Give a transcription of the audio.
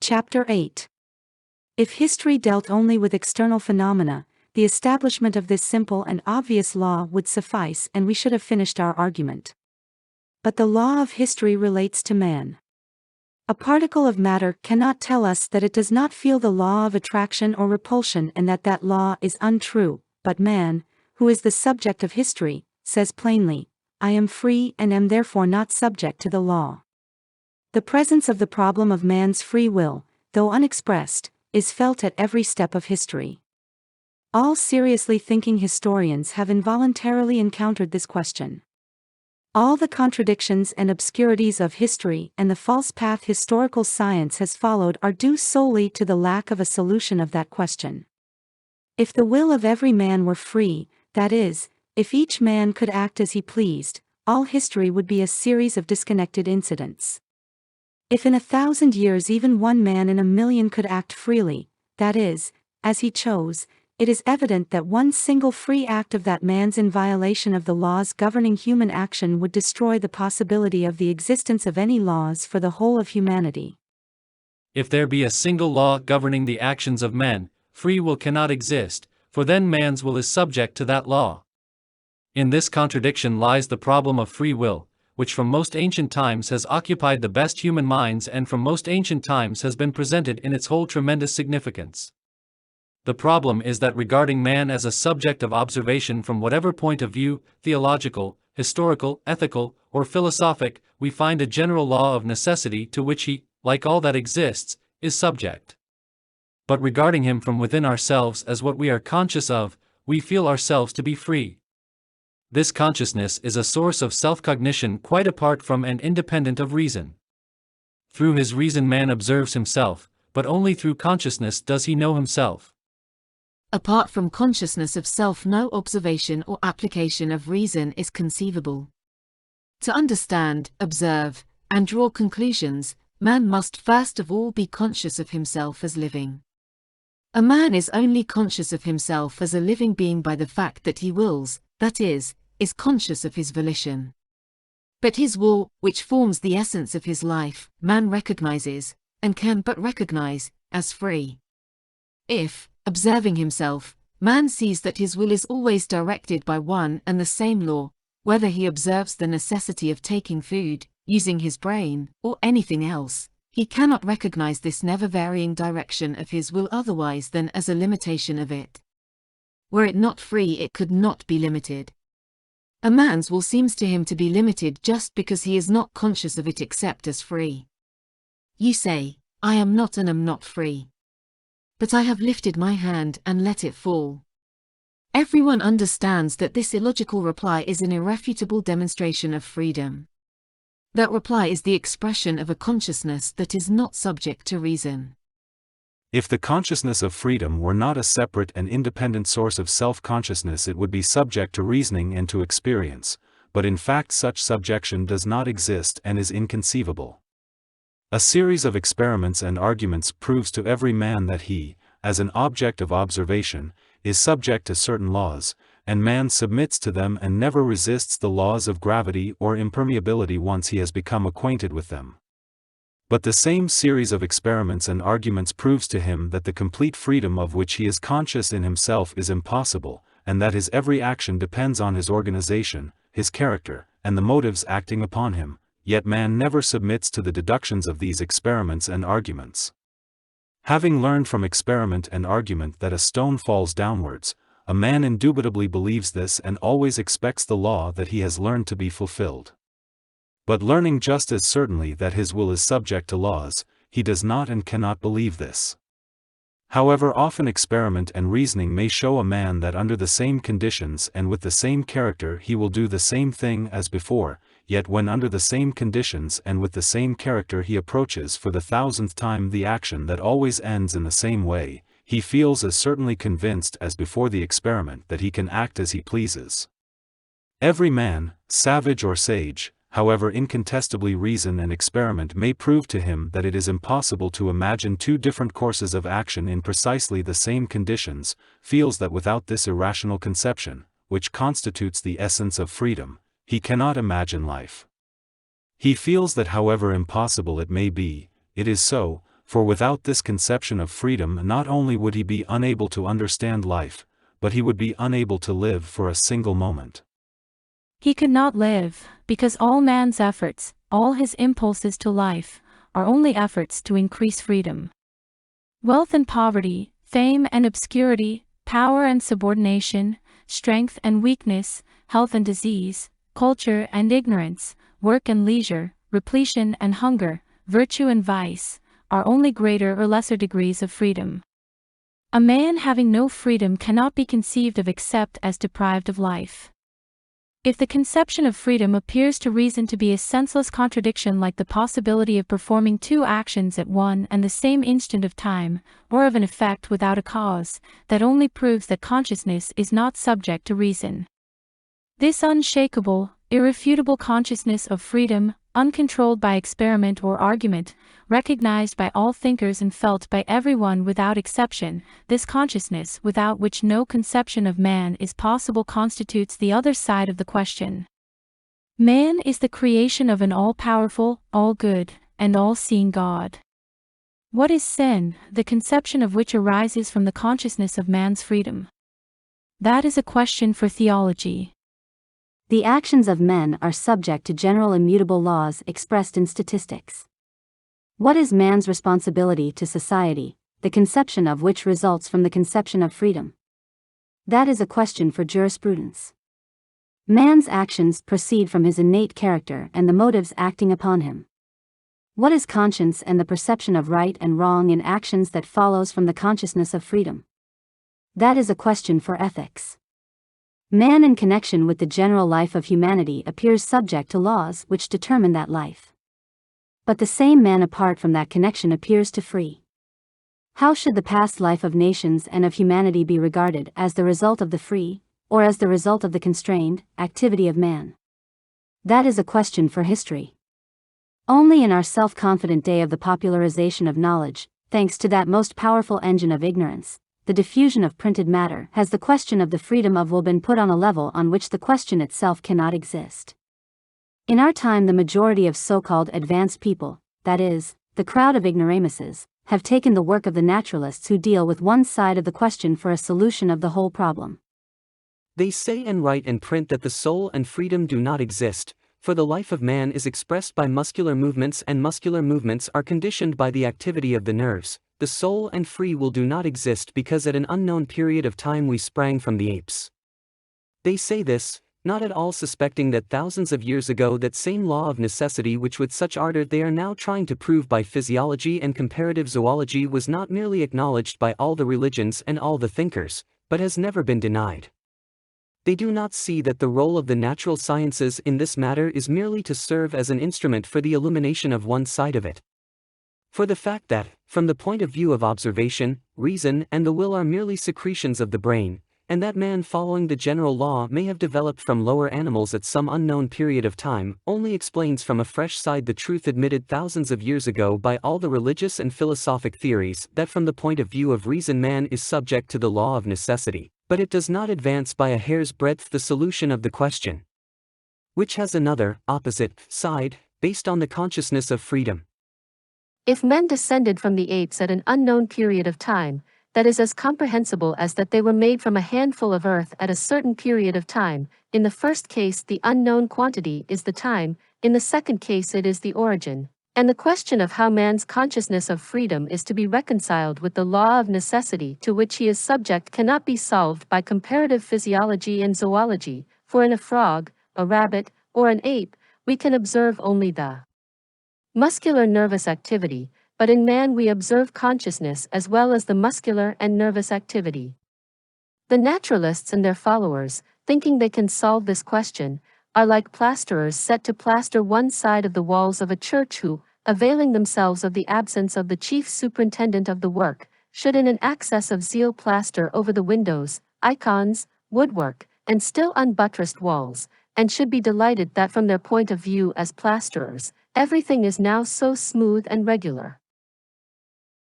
Chapter 8. If history dealt only with external phenomena, the establishment of this simple and obvious law would suffice and we should have finished our argument. But the law of history relates to man. A particle of matter cannot tell us that it does not feel the law of attraction or repulsion and that that law is untrue, but man, who is the subject of history, says plainly, I am free and am therefore not subject to the law. The presence of the problem of man's free will, though unexpressed, is felt at every step of history. All seriously thinking historians have involuntarily encountered this question. All the contradictions and obscurities of history and the false path historical science has followed are due solely to the lack of a solution of that question. If the will of every man were free, that is, if each man could act as he pleased, all history would be a series of disconnected incidents. If in 1,000 years even one man in 1,000,000 could act freely, that is, as he chose, it is evident that one single free act of that man's in violation of the laws governing human action would destroy the possibility of the existence of any laws for the whole of humanity. If there be a single law governing the actions of men, free will cannot exist, for then man's will is subject to that law. In this contradiction lies the problem of free will, which from most ancient times has occupied the best human minds and from most ancient times has been presented in its whole tremendous significance. The problem is that regarding man as a subject of observation from whatever point of view, theological, historical, ethical, or philosophic, we find a general law of necessity to which he, like all that exists, is subject. But regarding him from within ourselves as what we are conscious of, we feel ourselves to be free. This consciousness is a source of self-cognition quite apart from and independent of reason. Through his reason man observes himself, but only through consciousness does he know himself. Apart from consciousness of self, no observation or application of reason is conceivable. To understand, observe, and draw conclusions, man must first of all be conscious of himself as living. A man is only conscious of himself as a living being by the fact that he wills, that is conscious of his volition. But his will, which forms the essence of his life, man recognizes, and can but recognize, as free. If, observing himself, man sees that his will is always directed by one and the same law, whether he observes the necessity of taking food, using his brain, or anything else, he cannot recognize this never-varying direction of his will otherwise than as a limitation of it. Were it not free, it could not be limited. A man's will seems to him to be limited just because he is not conscious of it except as free. You say, I am not and am not free. But I have lifted my hand and let it fall. Everyone understands that this illogical reply is an irrefutable demonstration of freedom. That reply is the expression of a consciousness that is not subject to reason. If the consciousness of freedom were not a separate and independent source of self-consciousness, it would be subject to reasoning and to experience, but in fact such subjection does not exist and is inconceivable. A series of experiments and arguments proves to every man that he, as an object of observation, is subject to certain laws, and man submits to them and never resists the laws of gravity or impermeability once he has become acquainted with them. But the same series of experiments and arguments proves to him that the complete freedom of which he is conscious in himself is impossible, and that his every action depends on his organization, his character, and the motives acting upon him, yet man never submits to the deductions of these experiments and arguments. Having learned from experiment and argument that a stone falls downwards, a man indubitably believes this and always expects the law that he has learned to be fulfilled. But learning just as certainly that his will is subject to laws, he does not and cannot believe this. However often experiment and reasoning may show a man that under the same conditions and with the same character he will do the same thing as before, yet when under the same conditions and with the same character he approaches for the 1,000th time the action that always ends in the same way, he feels as certainly convinced as before the experiment that he can act as he pleases. Every man, savage or sage, however incontestably reason and experiment may prove to him that it is impossible to imagine two different courses of action in precisely the same conditions, feels that without this irrational conception, which constitutes the essence of freedom, he cannot imagine life. He feels that however impossible it may be, it is so, for without this conception of freedom not only would he be unable to understand life, but he would be unable to live for a single moment. He could not live, because all man's efforts, all his impulses to life, are only efforts to increase freedom. Wealth and poverty, fame and obscurity, power and subordination, strength and weakness, health and disease, culture and ignorance, work and leisure, repletion and hunger, virtue and vice, are only greater or lesser degrees of freedom. A man having no freedom cannot be conceived of except as deprived of life. If the conception of freedom appears to reason to be a senseless contradiction, like the possibility of performing two actions at one and the same instant of time, or of an effect without a cause, that only proves that consciousness is not subject to reason. This unshakable, irrefutable consciousness of freedom, uncontrolled by experiment or argument, recognized by all thinkers and felt by everyone without exception, this consciousness without which no conception of man is possible, constitutes the other side of the question. Man is the creation of an all-powerful, all-good, and all-seeing God. What is sin, the conception of which arises from the consciousness of man's freedom? That is a question for theology. The actions of men are subject to general immutable laws expressed in statistics. What is man's responsibility to society, the conception of which results from the conception of freedom? That is a question for jurisprudence. Man's actions proceed from his innate character and the motives acting upon him. What is conscience and the perception of right and wrong in actions that follows from the consciousness of freedom? That is a question for ethics. Man in connection with the general life of humanity appears subject to laws which determine that life. But the same man apart from that connection appears to free. How should the past life of nations and of humanity be regarded, as the result of the free, or as the result of the constrained, activity of man? That is a question for history. Only in our self-confident day of the popularization of knowledge, thanks to that most powerful engine of ignorance, the diffusion of printed matter, has the question of the freedom of will been put on a level on which the question itself cannot exist. In our time the majority of so-called advanced people, that is, the crowd of ignoramuses, have taken the work of the naturalists who deal with one side of the question for a solution of the whole problem. They say and write and print that the soul and freedom do not exist, for the life of man is expressed by muscular movements and muscular movements are conditioned by the activity of the nerves. The soul and free will do not exist because at an unknown period of time we sprang from the apes. They say this, not at all suspecting that thousands of years ago that same law of necessity which with such ardor they are now trying to prove by physiology and comparative zoology was not merely acknowledged by all the religions and all the thinkers, but has never been denied. They do not see that the role of the natural sciences in this matter is merely to serve as an instrument for the illumination of one side of it. For the fact that, from the point of view of observation, reason and the will are merely secretions of the brain, and that man following the general law may have developed from lower animals at some unknown period of time, only explains from a fresh side the truth admitted thousands of years ago by all the religious and philosophic theories, that from the point of view of reason man is subject to the law of necessity, but it does not advance by a hair's breadth the solution of the question, which has another, opposite, side, based on the consciousness of freedom. If men descended from the apes at an unknown period of time, that is as comprehensible as that they were made from a handful of earth at a certain period of time. In the first case the unknown quantity is the time, in the second case it is the origin, and the question of how man's consciousness of freedom is to be reconciled with the law of necessity to which he is subject cannot be solved by comparative physiology and zoology, for in a frog, a rabbit, or an ape, we can observe only the muscular nervous activity, but in man we observe consciousness as well as the muscular and nervous activity. The naturalists and their followers, thinking they can solve this question, are like plasterers set to plaster one side of the walls of a church who, availing themselves of the absence of the chief superintendent of the work, should in an access of zeal plaster over the windows, icons, woodwork, and still unbuttressed walls, and should be delighted that from their point of view as plasterers, everything is now so smooth and regular.